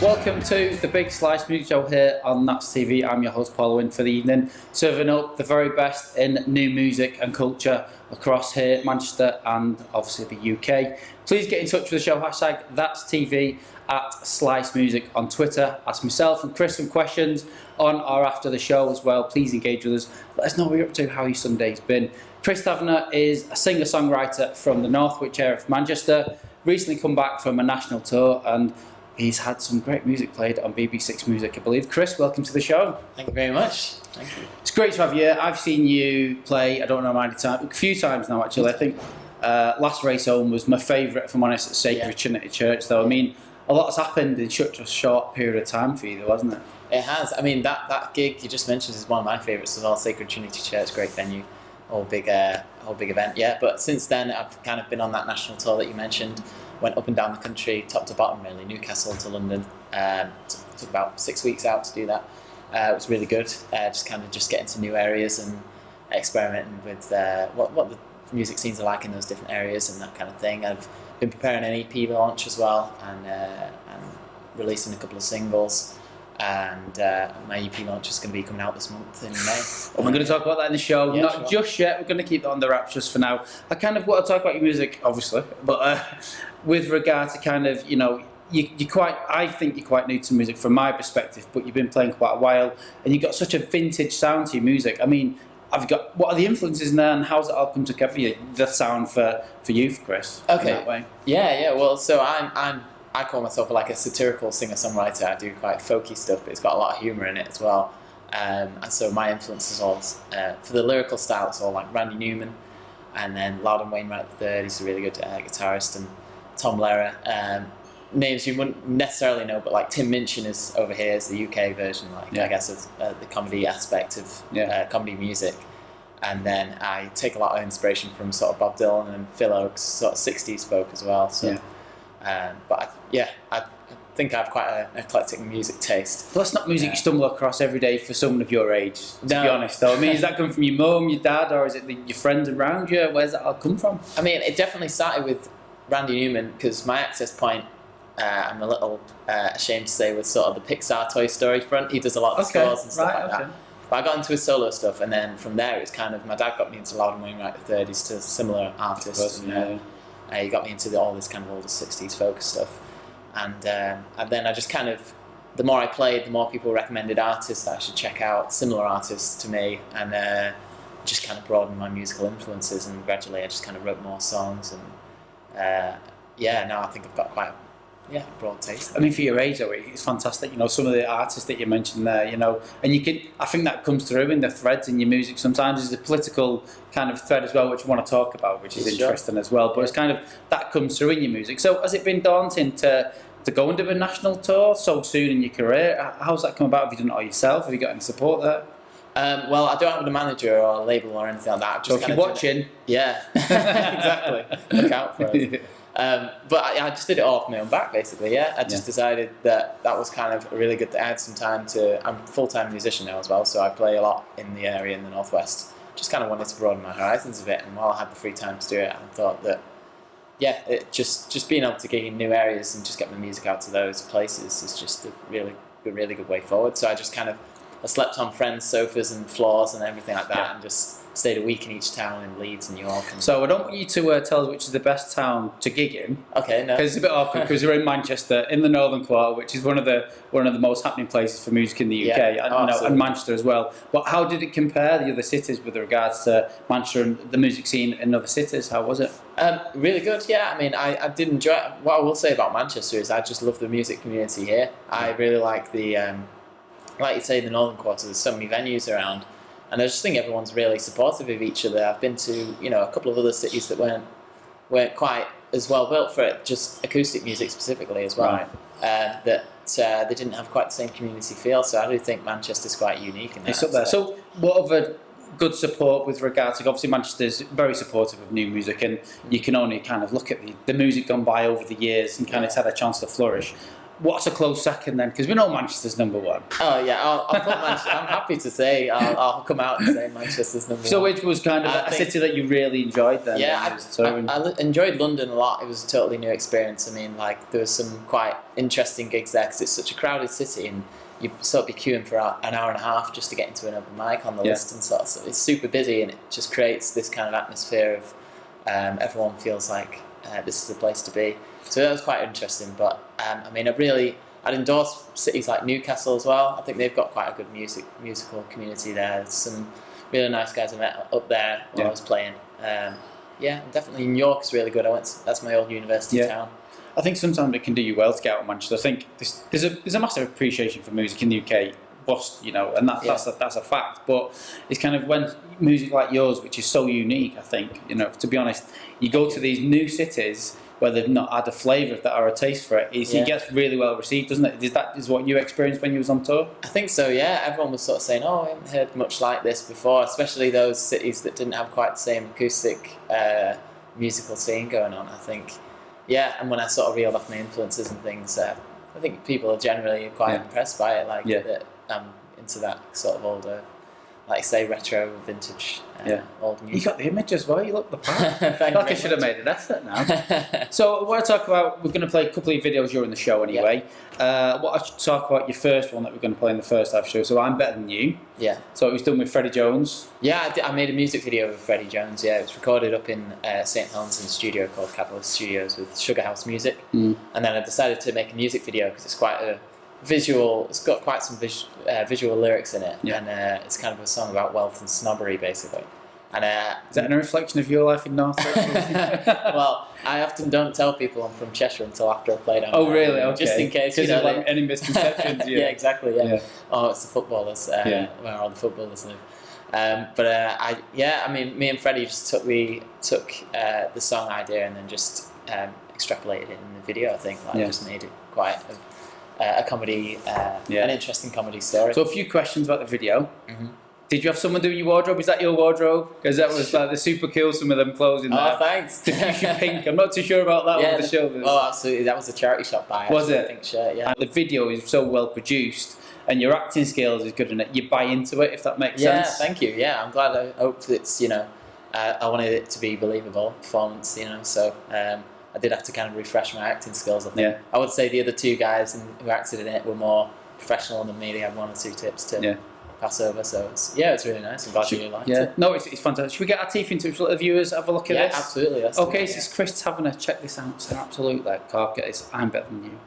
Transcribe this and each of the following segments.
Welcome to the Big Slice Music Show here on Nats TV. I'm your host Paul Wynn for the evening, serving up the very best in new music and culture across here, Manchester and obviously the UK. Please get in touch with the show, hashtag That's TV at Slice Music on Twitter. Ask myself and Chris some questions on or after the show as well. Please engage with us. Let us know what you're up to, how your Sunday's been. Chris Tavener is a singer-songwriter from the Northwich area of Manchester. Recently come back from a national tour and he's had some great music played on BBC6 Music, I believe. Chris, welcome to the show. Thank you very much. Thank you. It's great to have you. I've seen you play, I don't know how many times, a few times now actually. I think Last Race Home was my favourite, if I'm honest, at Sacred Trinity Church, though. I mean, a lot has happened in such a short period of time for you, though, hasn't it? It has. I mean, that gig you just mentioned is one of my favourites as well. Sacred Trinity Church, great venue, whole big event. Yeah, but since then I've kind of been on that national tour that you mentioned. Went up and down the country, top to bottom, really, Newcastle to London. Took about 6 weeks out to do that. It was really good. Just getting to new areas and experimenting with what the music scenes are like in those different areas and that kind of thing. I've been preparing an EP launch as well and releasing a couple of singles. And my EP launch is going to be coming out this month in May. And we're going to talk about that in the show. Yeah, Not just yet. We're going to keep that on the wraps just for now. I kind of want to talk about your music, obviously, but with regard to kind of, you know, I think you're quite new to music from my perspective, but you've been playing quite a while, and you've got such a vintage sound to your music. I mean, what are the influences in there, and how's it all come together for you, the sound for you, Chris? Okay. In that way? Yeah. Well, so I call myself like a satirical singer-songwriter. I do quite folky stuff, but it's got a lot of humour in it as well. And so my influence is all, for the lyrical style, it's all like Randy Newman, and then Loudon Wainwright III, he's a really good guitarist, and Tom Lehrer. Names you wouldn't necessarily know, but like Tim Minchin is over here, is the UK version, I guess, of the comedy aspect of comedy music. And then I take a lot of inspiration from sort of Bob Dylan and Phil Oakes, sort of 60s folk as well. So. I think I have quite an eclectic music taste. Well, that's not music you stumble across every day for someone of your age, to be honest, though. I mean, is that come from your mum, your dad, or is it your friends around you? Where's that all come from? I mean, it definitely started with Randy Newman, because my access point, I'm a little ashamed to say, was sort of the Pixar Toy Story front. He does a lot of scores and stuff like that. But I got into his solo stuff, and then from there, it was kind of, my dad got me into Loudon Wainwright III, he's to similar artists. He got me into all this kind of older 60s folk stuff. And then I just kind of, the more I played, the more people recommended artists that I should check out, similar artists to me, and just kind of broadened my musical influences, and gradually I just kind of wrote more songs, and now I think I've got quite a broad taste. I mean, for your age, though, it's fantastic. You know, some of the artists that you mentioned there, you know, and I think that comes through in the threads in your music. Sometimes there's a political kind of thread as well, which we want to talk about, which is interesting as well. But it's kind of, that comes through in your music. So has it been daunting to go and do a national tour so soon in your career? How's that come about? Have you done it all yourself? Have you got any support there? Well, I don't have a manager or a label or anything like that. So if you're watching... exactly. Look out for us. But I just did it all off my own back, basically. I just decided that was kind of really good to add some time to. I'm a full-time musician now as well, so I play a lot in the area in the Northwest. Just kind of wanted to broaden my horizons a bit, and while I had the free time to do it, I thought that just being able to gig in new areas and just get my music out to those places is just a really good way forward. So I just kind of slept on friends' sofas and floors and everything like that, and just stayed a week in each town in Leeds and New York. So I don't want you to tell us which is the best town to gig in. Okay, no. Because it's a bit awkward, because we're in Manchester, in the Northern Quarter, which is one of the most happening places for music in the UK, and Manchester as well. But how did it compare the other cities with regards to Manchester and the music scene in other cities? How was it? Really good, yeah. I mean, I did enjoy it. What I will say about Manchester is I just love the music community here. I really like the, like you say, the Northern Quarter, there's so many venues around. And I just think everyone's really supportive of each other. I've been to, a couple of other cities that weren't quite as well built for it, just acoustic music specifically as well. Right. That they didn't have quite the same community feel. So I do think Manchester's quite unique in that. It's up there. So what other good support with regards to, obviously Manchester's very supportive of new music, and you can only kind of look at the music gone by over the years and kind of had a chance to flourish. what's a close second then? Because we know Manchester's number one. Oh yeah, I'll put Manchester. I'm happy to say I'll come out and say Manchester's number So one. which was kind of a city that you really enjoyed then? Yeah, I enjoyed London a lot. It was a totally new experience. I mean, like there was some quite interesting gigs there because it's such a crowded city, and you sort of be queuing for an hour and a half just to get into an open mic on the list and sort of. So it's super busy, and it just creates this kind of atmosphere of everyone feels like this is the place to be. So that was quite interesting. But I mean, I'd endorse cities like Newcastle as well. I think they've got quite a good musical community there. There's some really nice guys I met up there while I was playing. Yeah, definitely New York's really good. That's my old university town. I think sometimes it can do you well to get out of Manchester. I think there's a massive appreciation for music in the UK, and that's a fact. But it's kind of when music like yours, which is so unique, I think, to be honest, you go to these new cities where they've not had a flavour that or a taste for it, it gets really well received, doesn't it? Is what you experienced when you was on tour? I think so, yeah. Everyone was sort of saying, I haven't heard much like this before, especially those cities that didn't have quite the same acoustic musical scene going on, I think. Yeah, and when I sort of reeled off my influences and things, I think people are generally quite impressed by it, that I'm into that sort of older, like say retro, vintage, old music. You got the image as well, you look the part. I should have made an effort now. So what I talk about, we're going to play a couple of videos during the show anyway. What I should talk about your first one that we're going to play in the first half show, so I'm Better Than You. Yeah. So it was done with Freddie Jones. Yeah, I made a music video with Freddie Jones, it was recorded up in St Helens in a studio called Capitalist Studios with Sugar House Music. And then I decided to make a music video because it's quite a visual, it's got quite some visual lyrics in it, and it's kind of a song about wealth and snobbery basically. And is that a reflection of your life in North? Well, I often don't tell people I'm from Cheshire until after I play down there. Oh really? Okay. Just in case, any misconceptions. Yeah, exactly. Yeah. Oh, it's the footballers. Where all the footballers live. I mean, me and Freddie just took the song idea and then just extrapolated it in the video. I think just made it quite a comedy, an interesting comedy story. So a few questions about the video. Did you have someone doing your wardrobe? Is that your wardrobe? Because that was like the super cool. Some of them clothes in there. Oh, thanks. Diffusion pink. I'm not too sure about that with the shoulders. Oh, absolutely. That was a charity shop buy. Was it? Pink shirt. Yeah. And the video is so well produced, and your acting skills is good in it. You buy into it, if that makes sense. Yeah. Thank you. Yeah, I'm glad. I hope it's I wanted it to be believable performance. So. I did have to kind of refresh my acting skills, I think. Yeah. I would say the other two guys who acted in it were more professional than me. They had one or two tips to pass over. So it's really nice. I'm glad you liked it. No, it's fantastic. Should we get our teeth into it so let the viewers have a look at this? Yeah, absolutely. Okay, so it's Chris Tavener. Check this out. It's an absolute cork. It's I'm Better Than You.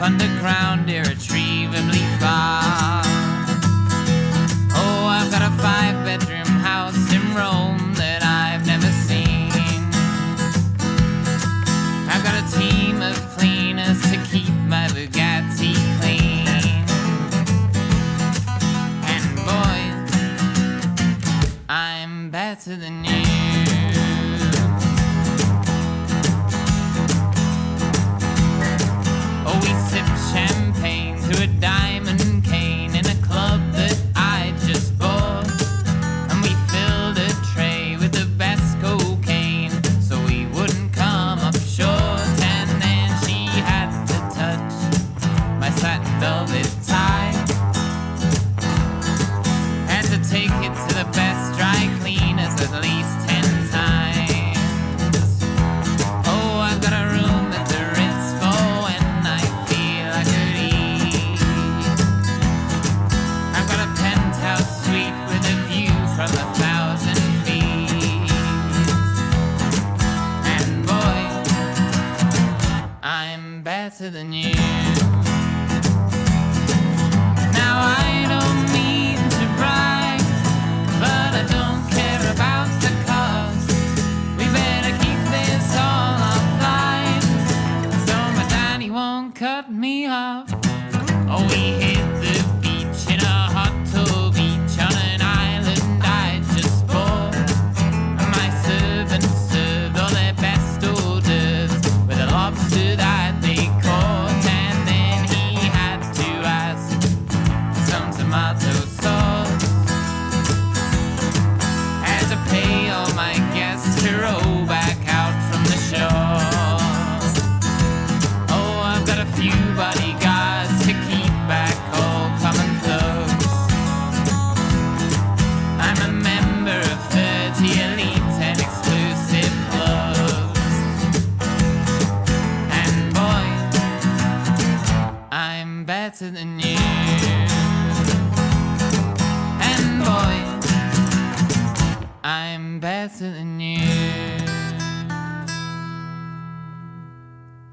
Underground, irretrievably far. Oh, I've got a 5-bedroom house in Rome that I've never seen. I've got a team of cleaners to keep my Bugatti clean. And boys, I'm better than you. Champagne through a diamond cane in a club that I just bought, and we filled a tray with the best cocaine so we wouldn't come up short. And then she had to touch my satin velvet tie, had to take it to the best dry cleaners at least 10 times. Oh, I've got a room at the Ritz for when I feel I could I'm better than you.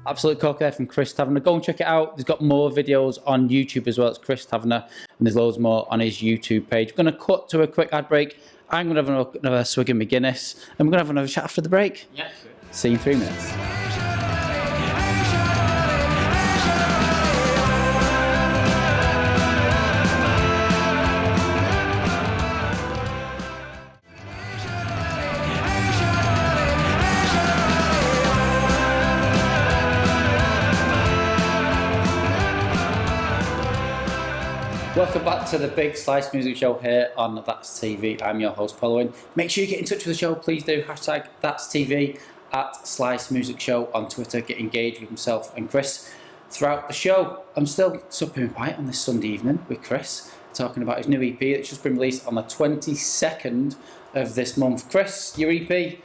Absolute cock there from Chris Tavener. Go and check it out. He's got more videos on YouTube as well. It's Chris Tavener, and there's loads more on his YouTube page. We're going to cut to a quick ad break. I'm going to have another swig of my Guinness, and we're going to have another chat after the break. Yeah. See you in 3 minutes. Welcome back to the Big Slice Music Show here on That's TV. I'm your host, Paul Owen. Make sure you get in touch with the show. Please do. Hashtag That's TV at Slice Music Show on Twitter. Get engaged with myself and Chris throughout the show. I'm still supping quiet on this Sunday evening with Chris, talking about his new EP that's just been released on the 22nd of this month. Chris, your EP,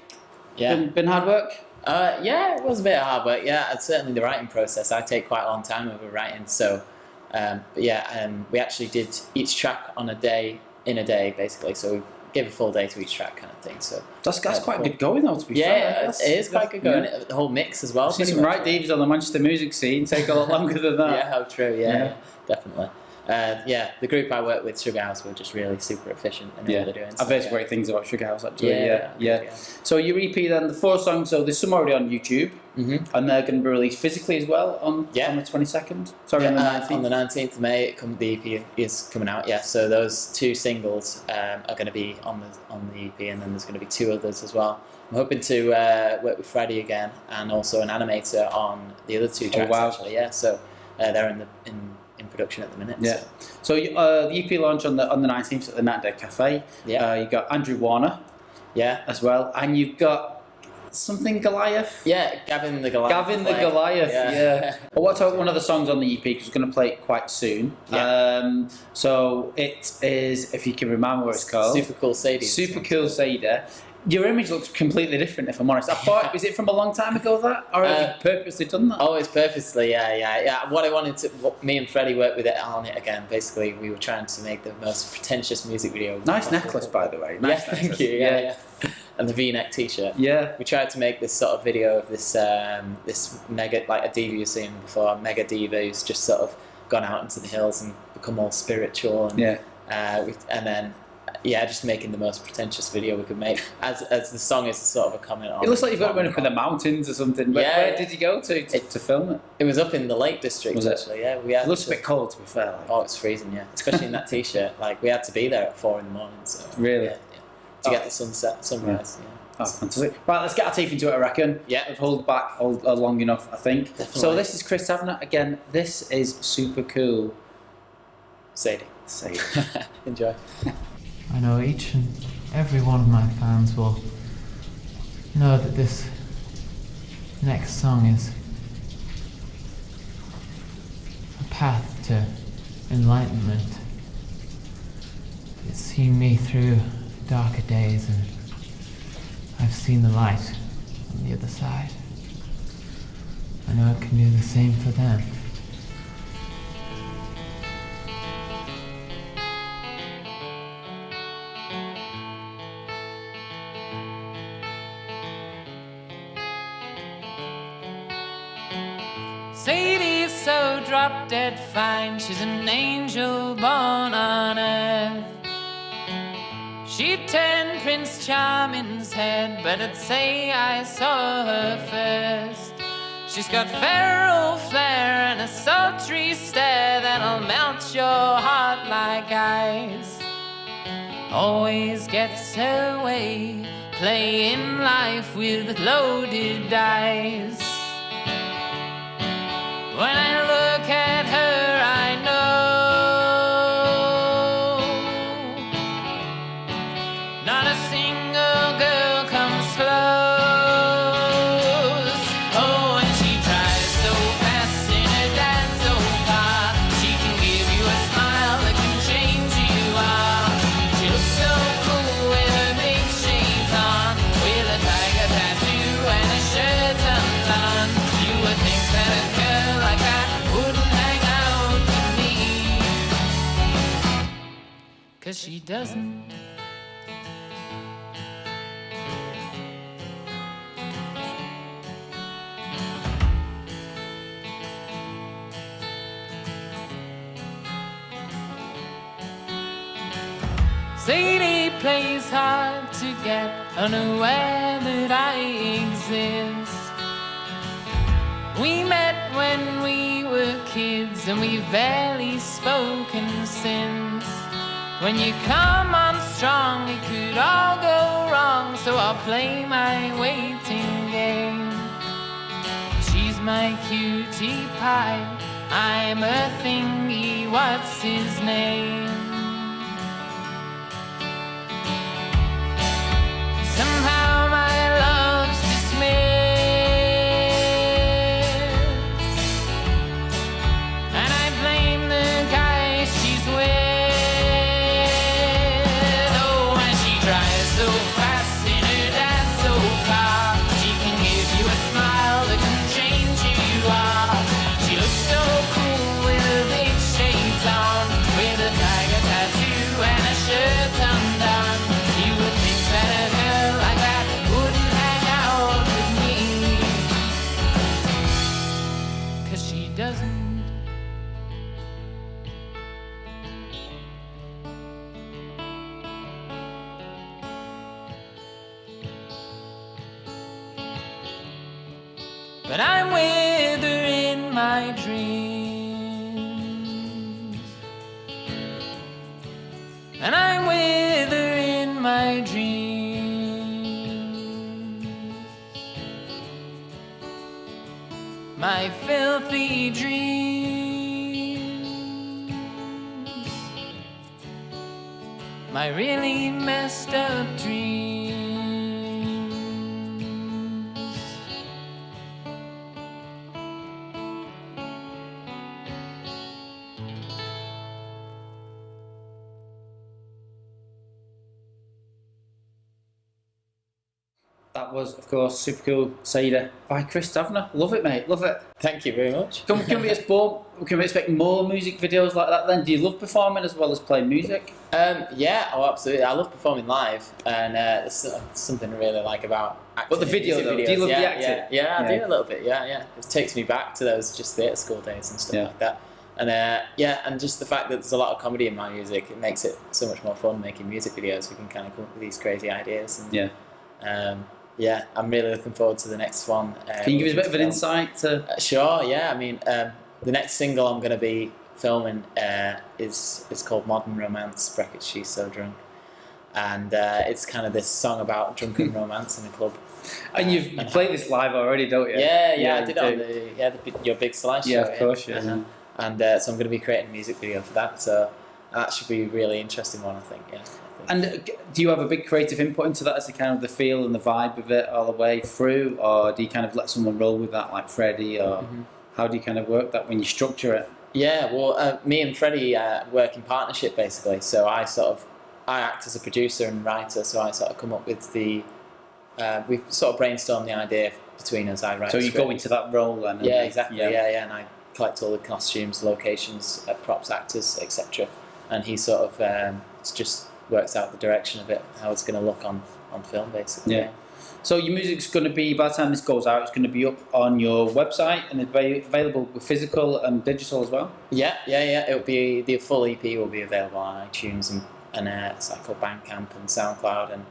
been hard work? Yeah, it was a bit of hard work. Yeah, it's certainly the writing process. I take quite a long time over writing, so... we actually did each track on a day, basically. So we gave a full day to each track, kind of thing. So that's quite good going, though. To be fair, yeah, it is quite good going. Yeah. The whole mix as well. See some right divas on the Manchester music scene take a lot longer than that. Yeah, how true. Yeah, definitely. The group I work with, Sugar House, were just really super efficient in what they're doing. I've heard great things about Sugar House, actually. Yeah. So your EP then, the 4 songs, so there's some already on YouTube, and they're going to be released physically as well on the 22nd? Sorry, on the 19th? On the 19th of May, the EP is coming out, so those 2 singles are going to be on the EP, and then there's going to be 2 others as well. I'm hoping to work with Freddie again, and also an animator on the other 2 tracks, actually, so they're in production at the minute. Yeah. So the EP launch on the 19th at the Night Day Cafe. Yeah. You've got Andrew Warner. Yeah. As well, and you've got something Goliath. Yeah, Gavin the Goliath. Gavin the Goliath. Yeah. Well, what's one of the songs on the EP? Because we're going to play it quite soon. Yeah. So it is, if you can remember what it's called. Super Cool Sadie. Super Cool Sadie. Your image looks completely different, if I'm honest. I thought, was it from a long time ago that? Or have you purposely done that? Oh, it's purposely, yeah. What me and Freddie worked with it on it again. Basically, we were trying to make the most pretentious music video. Nice necklace, by the way. Nice necklace. Thank you. Yeah. And the V-neck T-shirt. Yeah. We tried to make this sort of video of this mega, like a diva you've seen before, a mega diva who's just sort of gone out into the hills and become all spiritual. And, just making the most pretentious video we could make. As the song is sort of a comment on. It looks like you've got to go up in the mountains or something. Where did you go to film it? It was up in the Lake District, actually. Yeah, it looks a bit cold, to be fair. Oh, it's freezing, especially in that T-shirt. We had to be there at 4 a.m. So really, to get the sunrise. Yeah. Oh, fantastic. Right, let's get our teeth into it, I reckon. Yeah. We've held back long enough, I think. Definitely. So this is Chris Tavener. Again, this is Super Cool Sadie. Enjoy. I know each and every one of my fans will know that this next song is a path to enlightenment. It's seen me through darker days, and I've seen the light on the other side. I know it can do the same for them. Sadie's so drop dead fine, she's an angel born on earth. She'd turn Prince Charming's head, but I'd say I saw her first. She's got feral flair and a sultry stare that'll melt your heart like ice. Always gets her way, playing life with loaded dice. When I look at her, I know not a single girl comes close. Oh, and she tries so fast and her dance so far. She can give you a smile that can change who you are. She looks so cool with her big shades on, with a tiger tattoo and a shirt undone. You would think that a girl like that wouldn't hang out with me, 'cause she doesn't. Sadie plays hard to get, unaware that I exist. We met when we were kids and we've barely spoken since. When you come on strong, it could all go wrong, so I'll play my waiting game. She's my cutie pie, I'm a thingy, what's his name? Somehow my love's dismissed, and I blame the guy she's with. Oh, and she drives so fast in her dad's old car. She can give you a smile that can change who you are. She looks so cool with her big shades on, with a tiger tattoo and a shirt undone. You would think that a girl like that wouldn't hang out with me, 'cause she doesn't. But I'm with her in my dreams, and I'm with her in my dreams, my filthy dreams, my really messed up dreams. That was, of course, Super Cool Cider by Chris Tavener. Love it, mate. Love it. Thank you very much. Can we expect more music videos like that then? Do you love performing as well as playing music? Yeah, oh absolutely. I love performing live, and it's something I really like about acting. But the video music though, videos. do you love yeah, the acting? Yeah, I do a little bit. Yeah. It takes me back to those just theatre school days and stuff like that. And and just the fact that there's a lot of comedy in my music, it makes it so much more fun making music videos. We can kind of come up with these crazy ideas. And, yeah, I'm really looking forward to the next one. Can you give us a bit of an insight to? Sure. Yeah. I mean, the next single I'm going to be filming is called Modern Romance (brackets She's So Drunk), and it's kind of this song about drunken romance in a club. And you played this live already, don't you? Yeah, I did it on your Big Slice show. Yeah, of course, yeah. Uh-huh. And so I'm going to be creating a music video for that. So that should be a really interesting one, I think. Yeah. And do you have a big creative input into that as the kind of the feel and the vibe of it all the way through, or do you kind of let someone roll with that, like Freddie, or how do you kind of work that when you structure it? Yeah, well, me and Freddie work in partnership basically. So I act as a producer and writer. So I sort of come up with we sort of brainstorm the idea between us. I write. So you go into that role then? Yeah, exactly. Yeah, and I collect all the costumes, locations, props, actors, etc. And he sort of just works out the direction of it, how it's going to look on film, basically. Yeah. So your music's going to be, by the time this goes out, it's going to be up on your website and it'll be available with physical and digital as well? Yeah. It'll be, the full EP will be available on iTunes and it's like called Bandcamp and SoundCloud and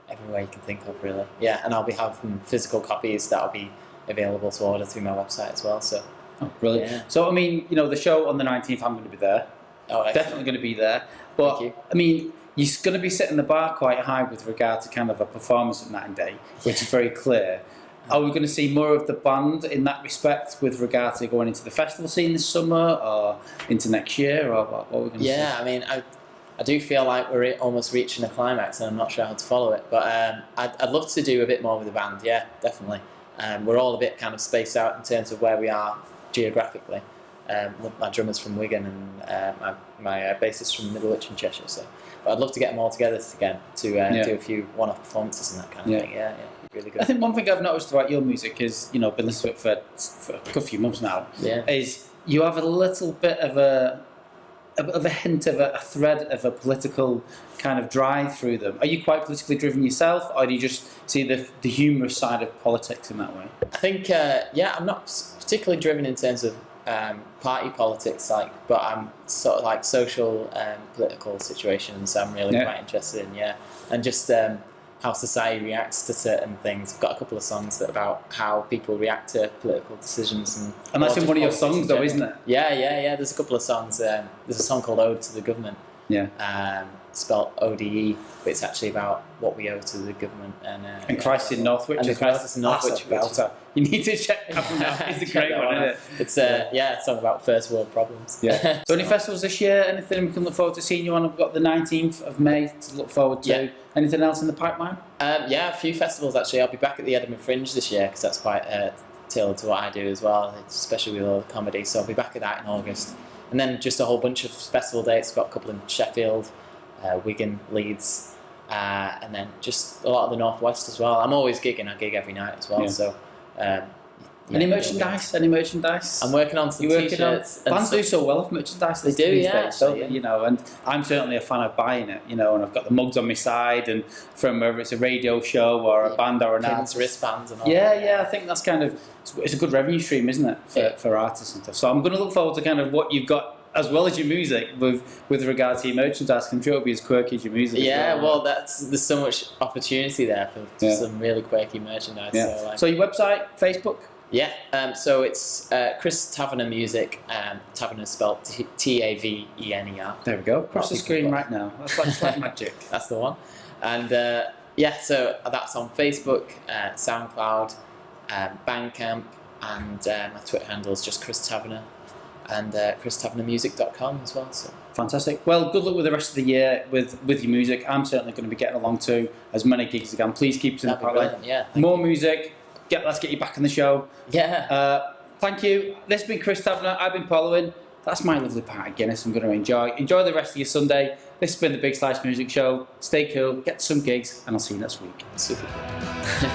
everywhere you can think of, really. Yeah, and I'll be having physical copies that'll be available to order through my website as well. So. Oh, brilliant. Yeah. So, I mean, the show on the 19th, I'm going to be there. Oh, excellent. Definitely going to be there. But, Thank you. I mean, you're going to be setting the bar quite high with regard to kind of a performance at night and day, which is very clear. Are we going to see more of the band in that respect with regard to going into the festival scene this summer or into next year, or what are we going to see? Yeah, I mean, I do feel like we're almost reaching a climax and I'm not sure how to follow it, but I'd love to do a bit more with the band, yeah, definitely. We're all a bit kind of spaced out in terms of where we are geographically. My drummer's from Wigan and my bassist from Middlewich in Cheshire, so but I'd love to get them all together again to do a few one-off performances and that kind of thing. Yeah, really good. I think one thing I've noticed about your music is, been listening to it for a good few months now, is you have a little bit of a hint of a thread of a political kind of drive through them. Are you quite politically driven yourself, or do you just see the humorous side of politics in that way? I think, I'm not particularly driven in terms of party politics, like, but I'm sort of like social, political situations. I'm really quite interested in, and just how society reacts to certain things. I've got a couple of songs that about how people react to political decisions, and that's in one of your songs, though, isn't it? Yeah. There's a couple of songs. There's a song called "Ode to the Government." Spelt ODE, but it's actually about what we owe to the government and Christ in Northwich. And the Crisis in Northwich. You need to check that one out. It's a great one, isn't it? It's a song about first world problems. Yeah. So any festivals this year? Anything we can look forward to seeing you on? We've got the 19th of May to look forward to. Yeah. Anything else in the pipeline? A few festivals actually. I'll be back at the Edinburgh Fringe this year because that's quite tailored to what I do as well, especially with all the comedy. So I'll be back at that in August. And then just a whole bunch of festival dates. We've got a couple in Sheffield, Wigan, Leeds, and then just a lot of the Northwest as well. I'm always gigging. I gig every night as well. So, any merchandise? Any merchandise? I'm working on some t-shirts. Bands do so well with merchandise. They do, these days, don't they? You know, and I'm certainly a fan of buying it. You know, and I've got the mugs on my side, and from whether it's a radio show or a band or an artist, wristbands and all. Yeah. I think that's kind of it's a good revenue stream, isn't it, for artists and stuff. So I'm going to look forward to kind of what you've got, as well as your music, with regard to your merchandise. I'm sure it'll be as quirky as your music. Yeah, as well. There's so much opportunity there for some really quirky merchandise. Yeah. So your website, Facebook? Yeah, so it's Chris Tavener Music. Tavener is spelled Tavener. There we go. Across the screen right now. That's like magic. That's the one. And so that's on Facebook, SoundCloud, Bandcamp, and my Twitter handle is just Chris Tavener. And ChrisTavenerMusic.com as well. So fantastic. Well, good luck with the rest of the year with your music. I'm certainly going to be getting along to as many gigs as I can. Please keep us in the pipeline. Yeah. More music. Let's get you back in the show. Yeah. Thank you. This has been Chris Tavener. I've been following. That's my lovely pint of Guinness. I'm going to enjoy the rest of your Sunday. This has been the Big Slice Music Show. Stay cool. Get some gigs, and I'll see you next week. Super cool.